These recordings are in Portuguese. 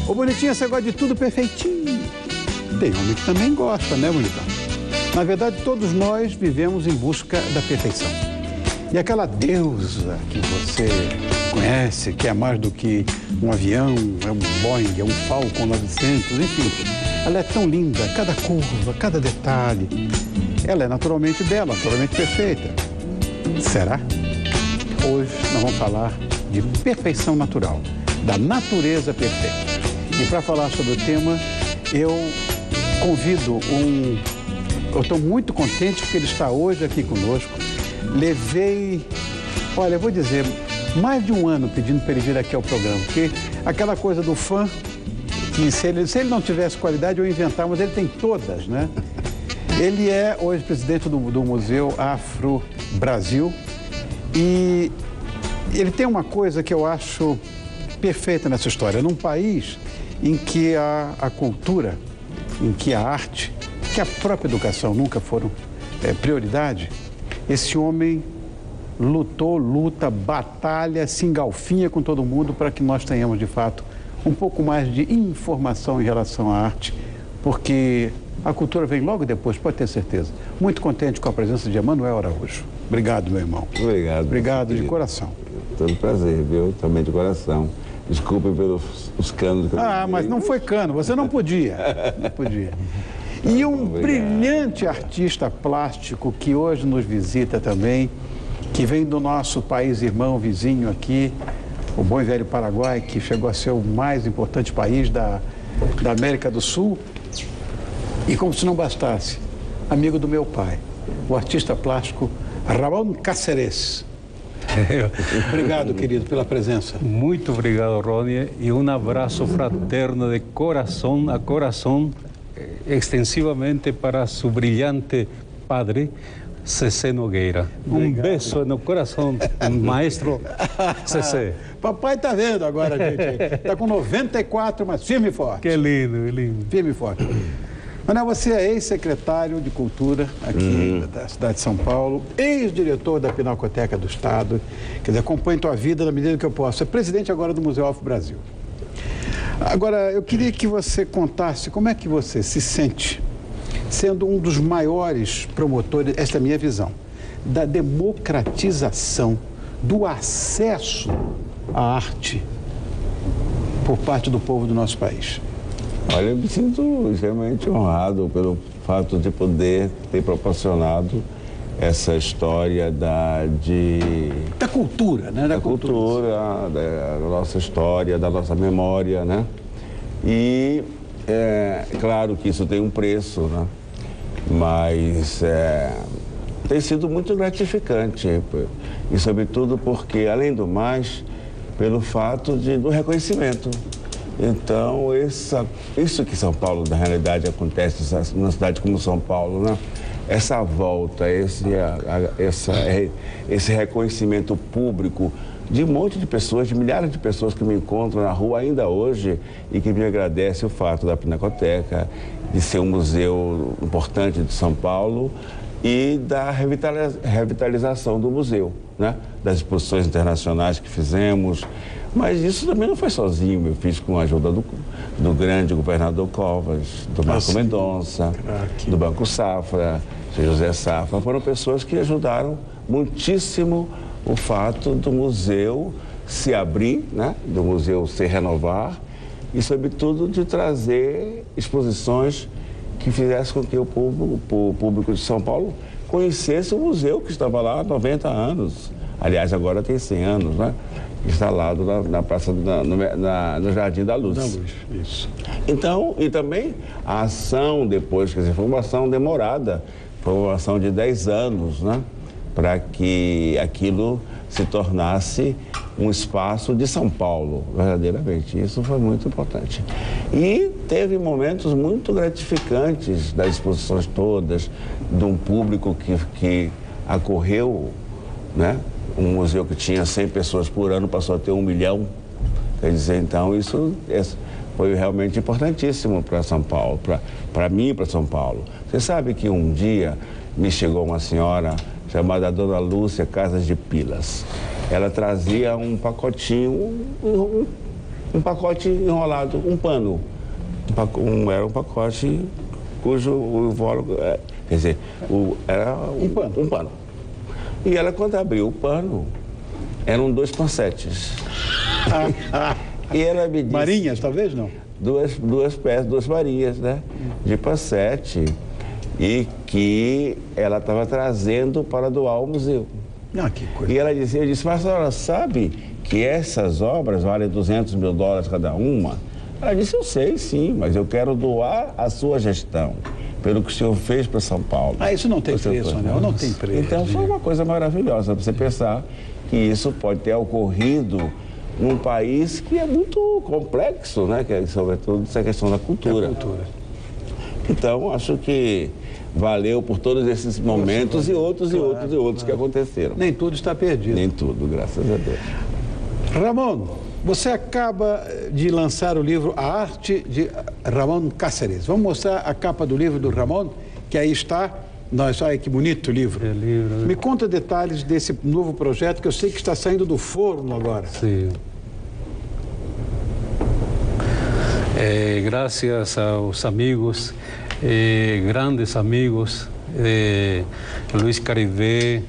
Ô, Bonitinha, você gosta de tudo perfeitinho. Tem homem que também gosta, né, Bonitão? Na verdade, todos nós vivemos em busca da perfeição. E aquela deusa que você conhece, que é mais do que um avião, é um Boeing, é um Falcon 900, enfim. Ela é tão linda, cada curva, cada detalhe. Ela é naturalmente bela, naturalmente perfeita. Será? Hoje nós vamos falar de perfeição natural, da natureza perfeita. E para falar sobre o tema, eu convido Eu estou muito contente porque ele está hoje aqui conosco. Levei, olha, eu vou dizer, mais de um ano pedindo para ele vir aqui ao programa, porque aquela coisa do fã, que se ele não tivesse qualidade eu ia inventar, mas ele tem todas, né? Ele é hoje presidente do Museu Afro Brasil e ele tem uma coisa que eu acho perfeita nessa história. Num país em que a cultura, em que a arte, que a própria educação nunca foram prioridade, esse homem luta, batalha, se engalfinha com todo mundo para que nós tenhamos, de fato, um pouco mais de informação em relação à arte, porque a cultura vem logo depois, pode ter certeza. Muito contente com a presença de Emanuel Araújo. Obrigado, meu irmão. Obrigado. Obrigado de coração. Todo prazer, viu? Também de coração. Desculpe pelos canos que eu mas não foi cano, você não podia. Não podia. E um brilhante artista plástico que hoje nos visita também, que vem do nosso país irmão, vizinho aqui, o bom e velho Paraguai, que chegou a ser o mais importante país da América do Sul. E como se não bastasse, amigo do meu pai, o artista plástico Ramon Cáceres. Obrigado, querido, pela presença. Muito obrigado, Rony, e um abraço fraterno de coração a coração, extensivamente para seu brilhante padre, Cecé Nogueira. Um beijo no coração, maestro Cecé. Papai tá vendo agora, gente. Tá com 94, mas firme e forte. Que lindo, lindo. Firme e forte. Manuel, você é ex-secretário de Cultura aqui da cidade de São Paulo, ex-diretor da Pinacoteca do Estado, quer dizer, acompanho tua vida na medida que eu posso. É presidente agora do Museu Afro Brasil. Agora, eu queria que você contasse como é que você se sente sendo um dos maiores promotores, esta é a minha visão, da democratização, do acesso à arte por parte do povo do nosso país. Olha, eu me sinto extremamente honrado pelo fato de poder ter proporcionado essa história da cultura, né? Da cultura, da nossa história, da nossa memória, né? E é claro que isso tem um preço, né? Mas tem sido muito gratificante e sobretudo porque, além do mais, pelo fato do reconhecimento. Então, isso que São Paulo, na realidade, acontece numa cidade como São Paulo, né? Essa volta, esse reconhecimento público de um monte de pessoas, de milhares de pessoas que me encontram na rua ainda hoje e que me agradecem o fato da Pinacoteca, de ser um museu importante de São Paulo e da revitalização do museu, né? Das exposições internacionais que fizemos. Mas isso também não foi sozinho, eu fiz com a ajuda do grande governador Covas, do Marco Mendonça, do Banco Safra, José Safra. Foram pessoas que ajudaram muitíssimo o fato do museu se abrir, né? Do museu se renovar e, sobretudo, de trazer exposições que fizessem com que o público de São Paulo conhecesse o museu que estava lá há 90 anos. Aliás, agora tem 100 anos, né? Instalado na praça, no Jardim da Luz. Isso. Então, e também a ação depois, quer dizer, foi uma ação demorada, foi uma ação de 10 anos, né? Para que aquilo se tornasse um espaço de São Paulo, verdadeiramente. Isso foi muito importante. E teve momentos muito gratificantes das exposições todas, de um público que acorreu, né? Um museu que tinha 100 pessoas por ano passou a ter 1 milhão. Quer dizer, então, isso foi realmente importantíssimo para São Paulo, para mim e para São Paulo. Você sabe que um dia me chegou uma senhora chamada Dona Lúcia Casas de Pilas. Ela trazia um pacotinho, um pacote enrolado, um pano. Era um pacote cujo o invólucro, quer dizer, era um pano. E ela, quando abriu o pano, eram 2 pancetes. E ela me disse... Marinhas, talvez, não? Duas peças, 2 varinhas, né? De pancete. E que ela estava trazendo para doar ao museu. Que coisa. E ela dizia, eu disse, mas a senhora sabe que essas obras valem $200 mil cada uma? Ela disse, eu sei, sim, mas eu quero doar a sua gestão, pelo que o senhor fez para São Paulo. Isso não tem preço, né? Não tem preço. Então foi uma coisa maravilhosa, você pensar que isso pode ter ocorrido num país que é muito complexo, né? Que é, sobretudo, essa questão da cultura. Então, acho que valeu por todos esses momentos e outros que aconteceram. Nem tudo está perdido. Nem tudo, graças a Deus. Ramon, você acaba de lançar o livro A Arte de Ramon Cáceres. Vamos mostrar a capa do livro do Ramon, que aí está. Olha que bonito o livro. Me conta detalhes desse novo projeto que eu sei que está saindo do forno agora. Sim. Graças aos amigos, grandes amigos, Luis Caribé,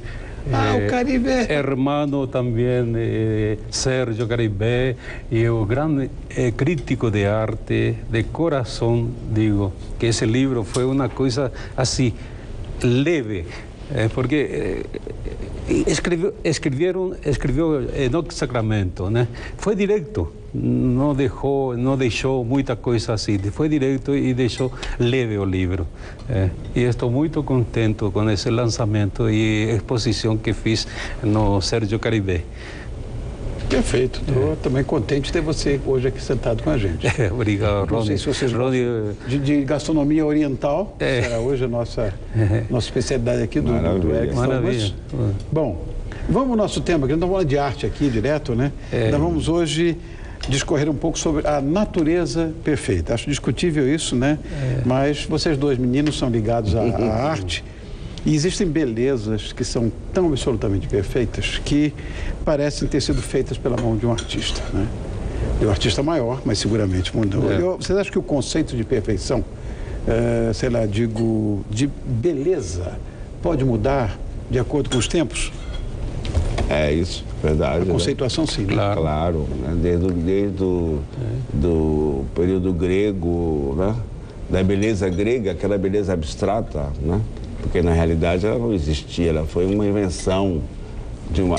o Caribé. Hermano também, Sérgio Caribé, e o grande crítico de arte, de coração, digo, que esse livro foi uma coisa assim, leve, porque escreveu Enoque Sacramento, né? Foi direto, não deixou muita coisa assim, foi direto e deixou leve o livro. E estou muito contente com esse lançamento e exposição que fiz no Sérgio Caribé. Perfeito, estou também contente de ter você hoje aqui sentado com a gente. Obrigado, Rony. Não sei se vocês gostam de gastronomia oriental, será hoje a nossa especialidade aqui do Eric. Maravilha. Bom, vamos ao nosso tema, que nós estamos falando de arte aqui direto, né? Nós vamos hoje discorrer um pouco sobre a natureza perfeita. Acho discutível isso, né? Mas vocês dois meninos são ligados à arte. E existem belezas que são tão absolutamente perfeitas que parecem ter sido feitas pela mão de um artista, né? De um artista maior, mas seguramente mudou. Vocês acham que o conceito de perfeição, de beleza, pode mudar de acordo com os tempos? É isso, verdade. A conceituação, sim. Claro, né? Desde do período grego, né? Da beleza grega, aquela beleza abstrata, né? Porque, na realidade, ela não existia, ela foi uma invenção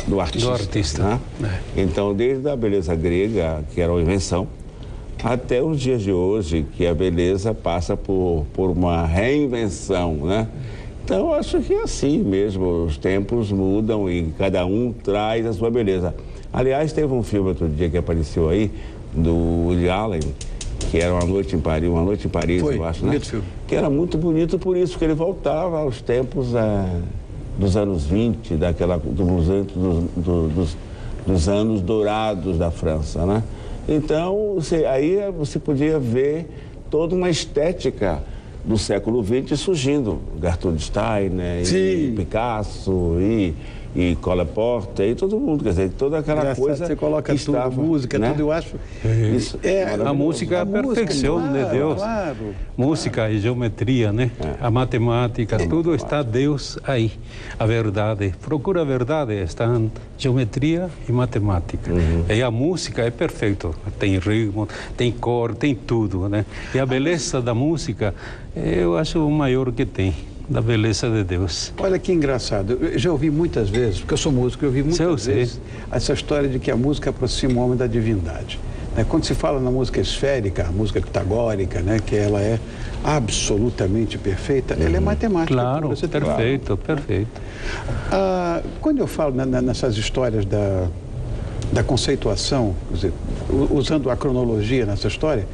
do artista. Né? Então, desde a beleza grega, que era uma invenção, até os dias de hoje, que a beleza passa por uma reinvenção, né? Então, acho que é assim mesmo, os tempos mudam e cada um traz a sua beleza. Aliás, teve um filme outro dia que apareceu aí, do Woody Allen, que era Uma Noite em Paris, foi, eu acho, né? Filme. Que era muito bonito por isso, que ele voltava aos tempos dos anos 20, dos anos dourados da França, né? Então, aí você podia ver toda uma estética do século XX surgindo. Gertrude Steiner, e Picasso, e Cole Porter, e todo mundo, quer dizer, toda aquela coisa você coloca que tudo, estava, música, né? tudo, eu acho. Isso a música é a perfeição de Deus. Claro. Música e geometria, né? A matemática, tudo está Deus aí. A verdade, procura a verdade, está em geometria e matemática. E a música é perfeita, tem ritmo, tem cor, tem tudo, né? E a beleza da música, eu acho o maior que tem. Da beleza de Deus. Olha que engraçado, eu já ouvi muitas vezes, porque eu sou músico, eu ouvi muitas vezes essa história de que a música aproxima o homem da divindade. Quando se fala na música esférica, a música pitagórica, né, que ela é absolutamente perfeita, ela é matemática. Claro, perfeito, perfeito. Quando eu falo nessas histórias da conceituação, quer dizer, usando a cronologia nessa história,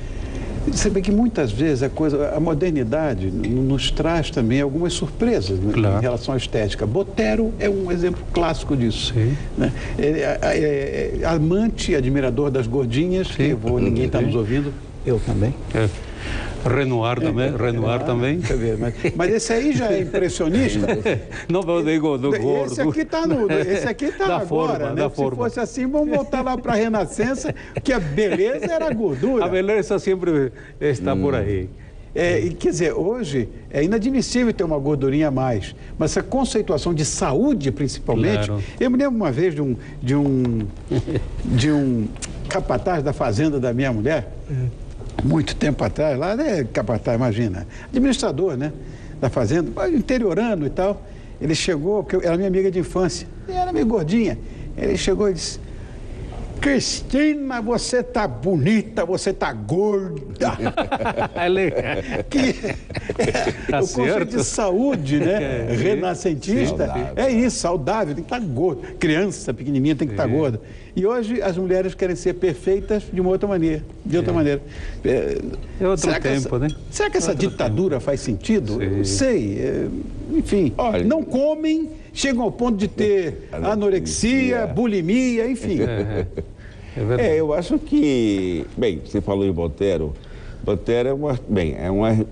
você vê que muitas vezes a modernidade nos traz também algumas surpresas, né, em relação à estética. Botero é um exemplo clássico disso. Né? Amante, admirador das gordinhas, ninguém está nos ouvindo, eu também. Renoir também. Deixa eu ver, mas esse aí já é impressionista. Não, eu digo do gordo. Esse aqui está Da agora, forma, né? da Se forma. fosse assim, vamos voltar lá para a Renascença, que a beleza era a gordura. A beleza sempre está por aí. E, quer dizer, hoje é inadmissível ter uma gordurinha a mais, mas essa conceituação de saúde, principalmente, Claro. eu me lembro uma vez de um capataz da fazenda da minha mulher, muito tempo atrás, lá, né, capataz, imagina, administrador, né, da fazenda, interiorano e tal. Ele chegou, porque era minha amiga de infância, e era meio gordinha. Ele chegou e disse: Cristina, você tá bonita, você tá gorda. Tá o certo. conceito de saúde, né? Renascentista, saudável. é isso, saudável, tem que estar gordo. Criança pequenininha tem que estar gorda. E hoje as mulheres querem ser perfeitas de uma outra maneira. De outra maneira. É outro tempo, né? Será que essa ditadura faz sentido? Sim. Não sei. Enfim, Olha, não comem, chegam ao ponto de ter anorexia, bulimia, enfim. É verdade. Eu acho que, bem, você falou em Botero. Botero é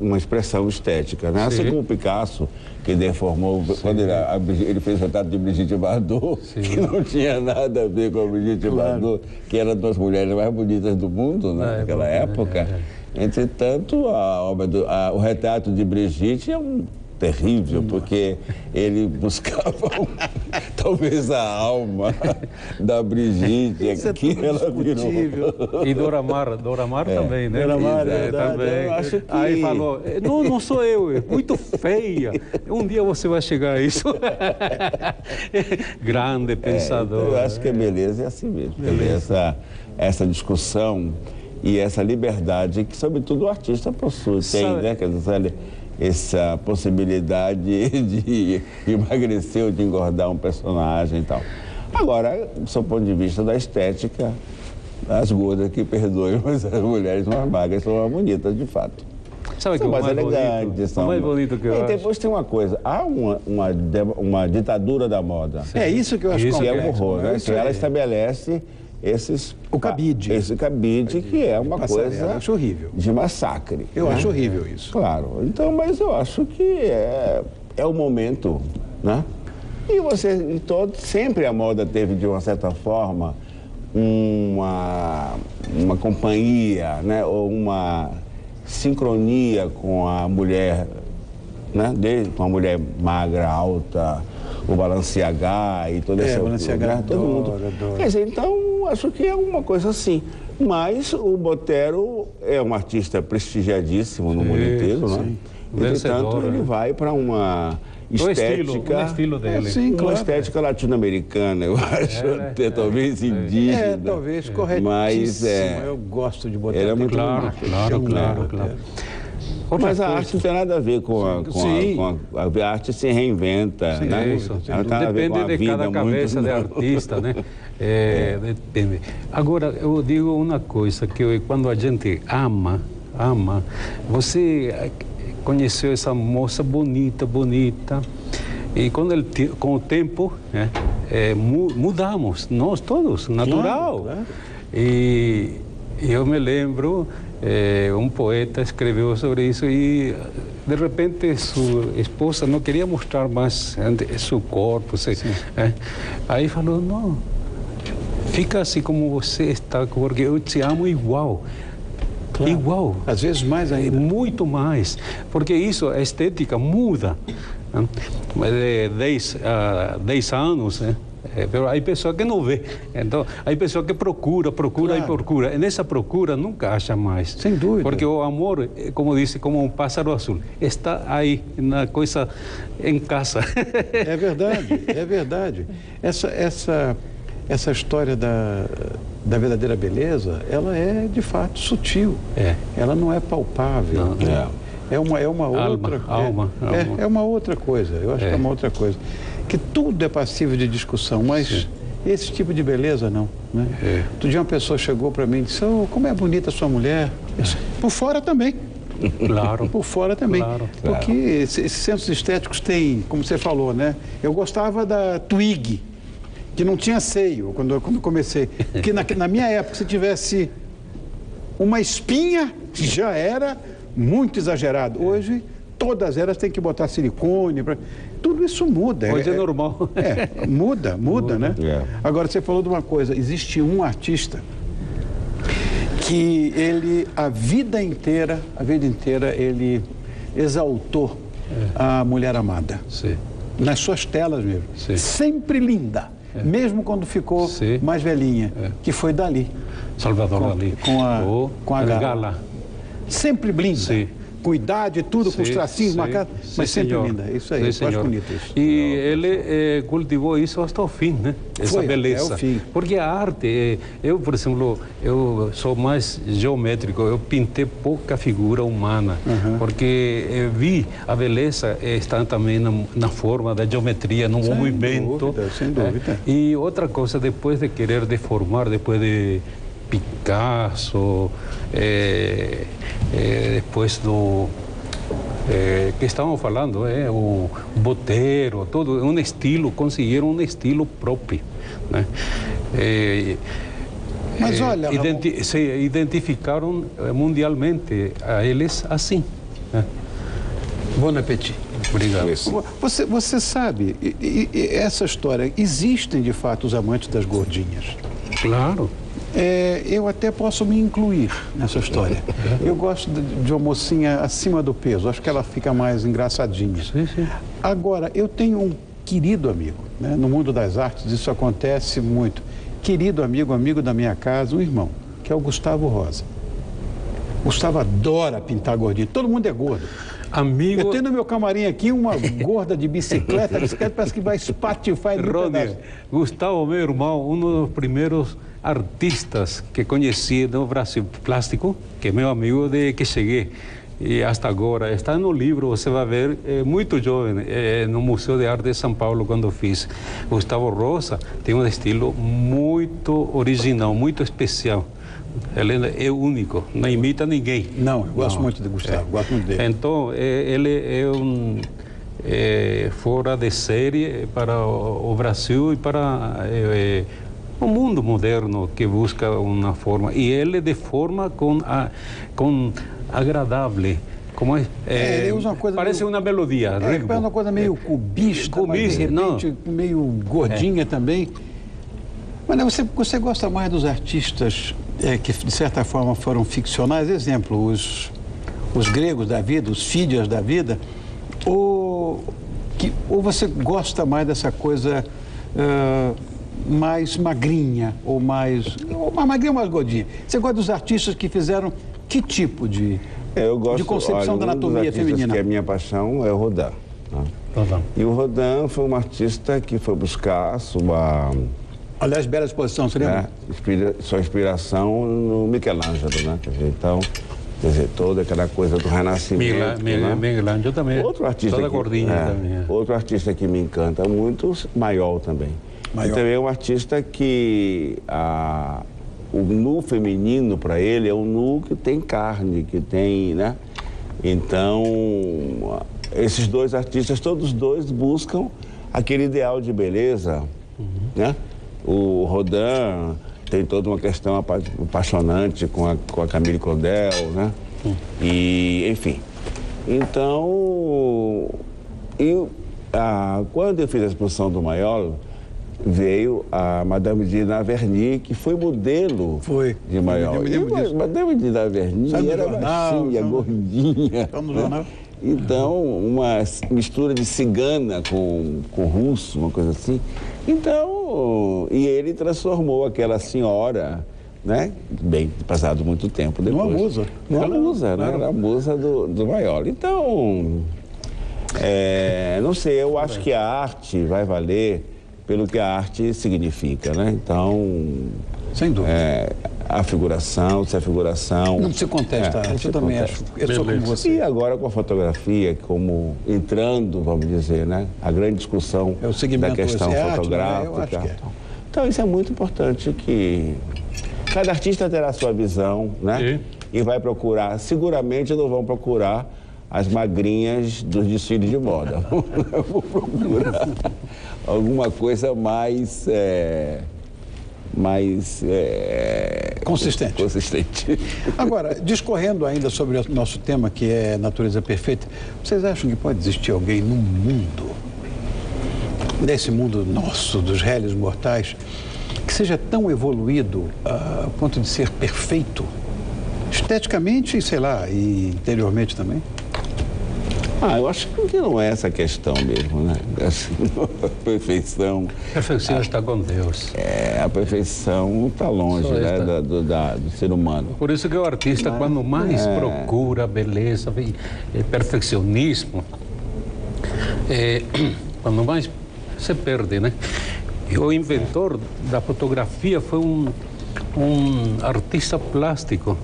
uma expressão estética, né? Assim Sim. como o Picasso, que deformou, quando ele fez o retrato de Brigitte Bardot, que não tinha nada a ver com a Brigitte Bardot, que era uma das mulheres mais bonitas do mundo, né, naquela época. Entretanto, o retrato de Brigitte é terrível, porque ele buscava talvez a alma da Brigitte, Isso é que tudo ela virou. discutível. E Dora Maar também, né? Dora Maar, é verdade. também. Eu acho que- Aí falou, não sou eu, é muito feia. Um dia você vai chegar a isso. Grande pensador. Eu acho que a beleza é assim mesmo. Essa discussão e essa liberdade que, sobretudo, o artista possui. Tem, Sabe- né? Quer dizer, essa possibilidade de emagrecer ou de engordar um personagem e tal. Agora, do seu ponto de vista da estética, as gordas que perdoem, mas as mulheres mais magras são mais bonitas, de fato. Sabe que São o mais mais elegantes. bonito, São o mais bonito que eu E acho. depois tem uma coisa, há uma ditadura da moda. É isso que eu acho Isso Que é um complexo, horror, né? Isso Que ela é- estabelece O cabide. Esse cabide que é uma Passarela, coisa eu acho horrível. de massacre. Eu né? acho horrível isso. Claro. Então, mas eu acho que é o momento, né? E sempre a moda teve, de uma certa forma, uma companhia, né? Ou uma sincronia com a mulher, né? Com a mulher magra, alta, o Balenciaga e toda essa... Balenciaga, né? Todo mundo. adoro. Quer dizer, então, acho que é uma coisa assim. Mas o Botero é um artista prestigiadíssimo no mundo inteiro, né? sim. Entretanto, Vencedor, ele né? vai para uma estética... O estilo dele. Sim, Uma claro. estética latino-americana, eu acho, talvez indígena. Talvez corretíssimo. Mas Eu gosto de botar. Ele é muito Claro, bonito. claro. Outra Mas a coisa. arte não tem nada a ver com a... Sim. A arte se reinventa, Sem né? dúvida, Isso. sem Ela tem a ver Depende com a de vida cada muito, cabeça de não. artista, né? Depende. Agora, eu digo uma coisa, que quando a gente ama, você conheceu essa moça bonita, e com o tempo, né, mudamos, nós todos, natural. Claro. E eu me lembro, um poeta escreveu sobre isso e de repente sua esposa não queria mostrar mais seu corpo. Aí falou, não, fica assim como você está, porque eu te amo igual. Claro. Igual. Às vezes mais ainda. Muito mais. Porque isso, a estética muda. Né? De 10 anos, né? Mas há pessoa que não vê. Então, há pessoa que procura Claro. e procura. E nessa procura nunca acha mais. Sem dúvida. Porque o amor, como disse, como um pássaro azul, está aí, na coisa, em casa. É verdade, é verdade. Essa história da verdadeira beleza, ela é de fato sutil. Ela não é palpável. Não, né? É uma outra alma. É uma outra coisa. Eu acho que é uma outra coisa. Que tudo é passível de discussão, mas esse tipo de beleza não. Né? Outro dia uma pessoa chegou para mim e disse: "Oh, como é bonita a sua mulher." Eu disse, por fora também. Claro. Por fora também. Claro. Porque esses centros estéticos têm, como você falou, né? Eu gostava da Twig, que não tinha seio quando eu comecei. Porque na minha época, se tivesse uma espinha, já era muito exagerado. Hoje, todas elas têm que botar silicone. Tudo isso muda. Hoje é normal. Muda, né? Agora, você falou de uma coisa. Existe um artista que ele, a vida inteira, ele exaltou a mulher amada. Sim. Nas suas telas mesmo. Sim. Sempre linda. Mesmo quando ficou mais velhinha. Que foi Dalí. Salvador Dalí. Com a Gala. Sempre linda. Sim. Com idade e tudo, com os tracinhos marcados, mas sempre linda. Isso aí, eu acho bonito isso. E ele cultivou isso até o fim, né? Essa beleza. Até o fim. Porque a arte, eu, por exemplo, eu sou mais geométrico, eu pintei pouca figura humana, porque eu vi a beleza está também na forma da geometria, no movimento. Sem dúvida. E outra coisa, depois de querer deformar, depois de Picasso, depois do que estávamos falando, o Botero, todo um estilo, conseguiram um estilo próprio, né? Mas olha, se identificaram mundialmente a eles assim, né? Bon appétit. Obrigado. Você sabe, essa história, existem de fato os amantes das gordinhas. Claro. Eu até posso me incluir nessa história. Eu gosto de uma mocinha acima do peso, acho que ela fica mais engraçadinha. Sim. Agora, eu tenho um querido amigo, né? No mundo das artes isso acontece muito. Querido amigo da minha casa, um irmão, que é o Gustavo Rosa. Gustavo adora pintar gordinho, todo mundo é gordo. Amigo... Eu tenho no meu camarim aqui uma gorda de bicicleta, parece que vai espatifar em Rony, Gustavo, meu irmão, um dos primeiros artistas que conheci no Brasil plástico, que é meu amigo desde que cheguei e até agora. Está no livro, você vai ver, muito jovem, no Museu de Arte de São Paulo, quando fiz. Gustavo Rosa tem um estilo muito original, muito especial. Ele é único, não imita ninguém. Não, eu gosto muito de Gustavo, gosto muito dele. Então, ele é um fora de série para o Brasil e para o mundo moderno que busca uma forma. E ele de forma com agradável. Como ele usa uma coisa parece meio, uma melodia. É uma coisa meio cubista, mas de repente meio gordinha também. Mas você gosta mais dos artistas que, de certa forma, foram ficcionais? Exemplo, os gregos da vida, os Fídias da vida, ou você gosta mais dessa coisa mais magrinha, ou mais magrinha ou mais gordinha? Você gosta dos artistas que fizeram que tipo de concepção da anatomia feminina? Que é a minha paixão é o Rodin. Né? E o Rodin foi um artista que foi buscar sua... Aliás, bela exposição, você lembra? Sua inspiração no Michelangelo, né? Então, quer dizer, toda aquela coisa do Renascimento. Michelangelo também. Outro artista toda gordinha também. Outro artista que me encanta muito, Mayol também. E também é um artista que o nu feminino para ele é um nu que tem carne, que tem, né? Então, esses dois artistas, todos dois buscam aquele ideal de beleza, né? O Rodin tem toda uma questão apaixonante com a Camille Claudel, né? E, enfim. Então, quando eu fiz a exposição do Mayol, veio a Madame de Naverny, que foi modelo de Mayol. Madame de Naverny era baixinha, gordinha. Está no jornal? Então, uma mistura de cigana com russo, uma coisa assim. Então, e ele transformou aquela senhora, né? Bem, passado muito tempo depois. Numa musa. Numa musa, né? Era a musa do Mayol. Então, não sei, eu acho que a arte vai valer pelo que a arte significa, né? Então... Sem dúvida. A figuração, se a figuração... Não se contesta a arte, eu também acho. Eu sou como você. E agora com a fotografia, como entrando, vamos dizer, né? A grande discussão da questão fotográfica. Arte, né? Então isso é muito importante que cada artista terá a sua visão, né? E vai procurar, seguramente não vão procurar as magrinhas dos desfiles de moda. Eu vou procurar alguma coisa mais... mais consistente. Agora, discorrendo ainda sobre o nosso tema, que é natureza perfeita, vocês acham que pode existir alguém no mundo, nesse mundo nosso, dos réis mortais, que seja tão evoluído a ponto de ser perfeito, esteticamente, sei lá, e interiormente também? Eu acho que não é essa a questão mesmo, né? A perfeição... A perfeição está com Deus. A perfeição está longe, né, do ser humano. Por isso que o artista, quando mais procura beleza e perfeccionismo, quando mais se perde, né? E o inventor da fotografia foi um artista plástico,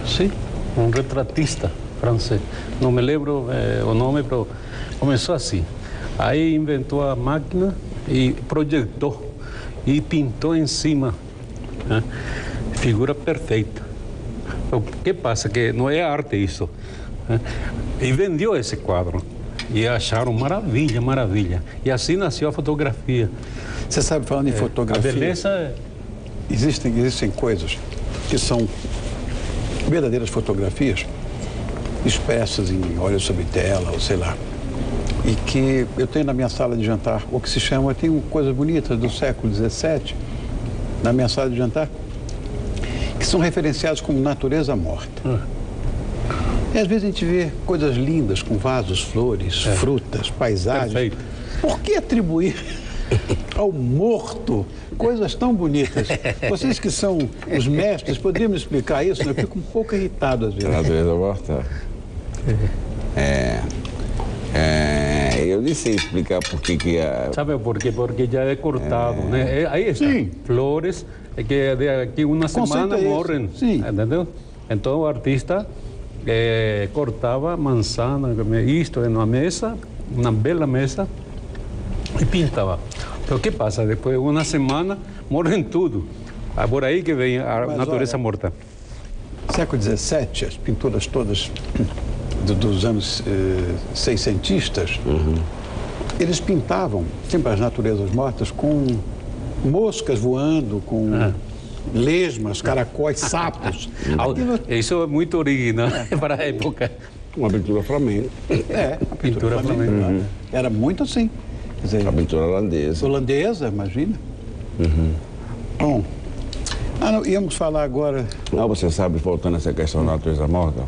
sim, um retratista francês. Não me lembro o nome, mas começou assim. Aí inventou a máquina e projetou e pintou em cima, né? Figura perfeita. O que passa que não é arte isso, né? E vendeu esse quadro e acharam maravilha, maravilha. E assim nasceu a fotografia. Você sabe, falando em fotografia, a beleza existem coisas que são verdadeiras fotografias expressas em óleo sobre tela, ou sei lá, e que eu tenho na minha sala de jantar, o que se chama, tem coisas bonitas do século XVII na minha sala de jantar, que são referenciadas como natureza morta. E às vezes a gente vê coisas lindas com vasos, flores, frutas, paisagens. Perfeito. Por que atribuir ao morto coisas tão bonitas? Vocês que são os mestres, poderiam me explicar isso? Eu fico um pouco irritado às vezes. A natureza morta? Eu nem sei explicar por que Sabe por quê? Porque já é cortado, né? Aí está. Sim. Flores, que daqui uma semana morrem. Sim. Entendeu? Então o artista cortava manzana, isto numa mesa, uma bela mesa, e pintava. Então o que passa? Depois de uma semana, morrem tudo. É por aí que vem a natureza morta. Século XVII, as pinturas todas dos anos seiscentistas, eles pintavam sempre as naturezas mortas com moscas voando, com lesmas, caracóis, sapos. Isso é muito original para a época. Uma pintura flamenga. A pintura flamenga. Era muito assim. Quer dizer, a pintura holandesa. Holandesa, imagina. Bom, íamos falar agora... Você sabe, voltando a essa questão da natureza morta,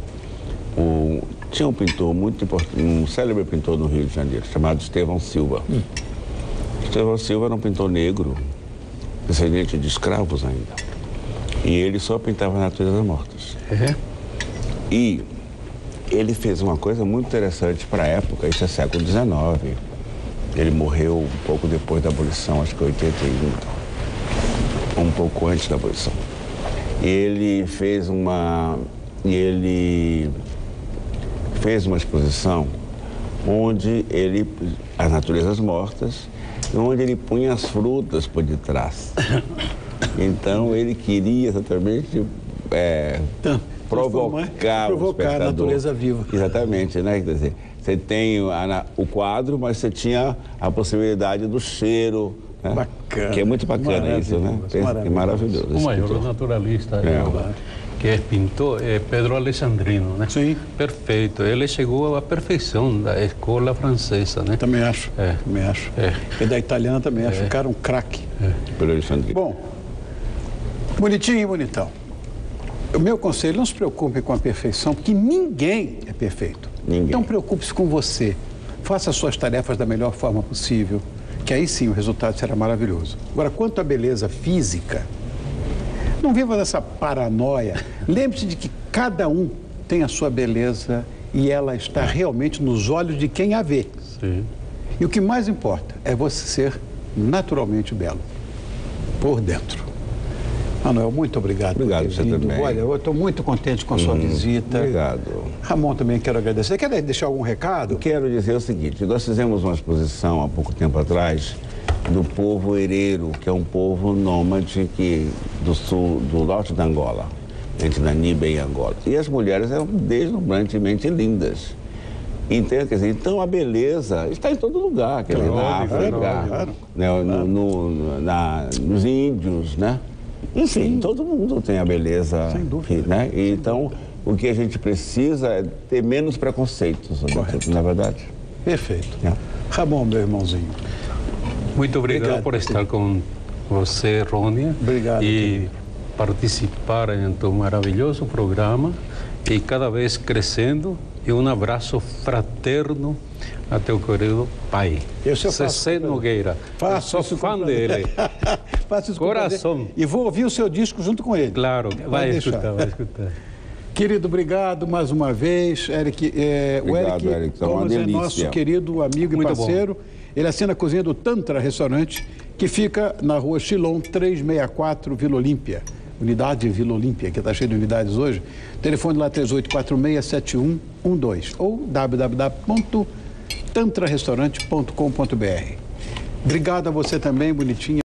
tinha um pintor muito importante, um célebre pintor no Rio de Janeiro, chamado Estevão Silva. Estevão Silva era um pintor negro, descendente de escravos ainda. E ele só pintava naturezas mortas. E ele fez uma coisa muito interessante para a época, isso é século XIX. Ele morreu um pouco depois da abolição, acho que 81, um pouco antes da abolição. Ele fez uma exposição onde as naturezas mortas, onde ele punha as frutas por detrás. Então ele queria exatamente provocar a natureza viva. Exatamente, né? Quer dizer, você tem o quadro, mas você tinha a possibilidade do cheiro, né? Bacana. Que é muito bacana isso, né? É maravilhoso. O maior naturalista que pintou é Pedro Alessandrino, né? Sim. Perfeito. Ele chegou à perfeição da escola francesa, né? Também acho. Também acho. E da italiana também acho. Cara, um craque. Pedro Alessandrino. Bom, bonitinho e bonitão. O meu conselho, não se preocupe com a perfeição, porque ninguém é perfeito. Ninguém. Então preocupe-se com você. Faça as suas tarefas da melhor forma possível, que aí sim o resultado será maravilhoso. Agora, quanto à beleza física, não viva dessa paranoia. Lembre-se de que cada um tem a sua beleza e ela está realmente nos olhos de quem a vê. Sim. E o que mais importa é você ser naturalmente belo, por dentro. Manuel, muito obrigado. Obrigado, você também. Olha, eu estou muito contente com a sua visita. Obrigado. Ramon, também quero agradecer. Quer deixar algum recado? Quero dizer o seguinte, nós fizemos uma exposição há pouco tempo atrás do povo hereiro, que é um povo nômade do norte da Angola, entre Namíbia e Angola. E as mulheres eram deslumbrantemente lindas. Entende? Quer dizer, então a beleza está em todo lugar, quer dizer, na África, né, nos índios, né? Enfim, todo mundo tem a beleza. Sem dúvida. Né? Então, o que a gente precisa é ter menos preconceitos, na verdade. Perfeito. Ramon, meu irmãozinho. Muito obrigado por estar com você, Rônia. Obrigado. E participar em um maravilhoso programa e cada vez crescendo. E um abraço fraterno a teu querido pai, Cecé Nogueira. Sou fã dele. Faço isso coração. E vou ouvir o seu disco junto com ele. Claro, vai escutar. Querido, obrigado mais uma vez, Eric. Obrigado, o Eric Thomas é nosso querido amigo e parceiro. Ele assina a cozinha do Tantra Restaurante, que fica na rua Chilon 364, Vila Olímpia. Unidade Vila Olímpia, que está cheio de unidades hoje. Telefone lá 3846-7112 ou www.tantrarestaurante.com.br. Obrigado a você também, bonitinha.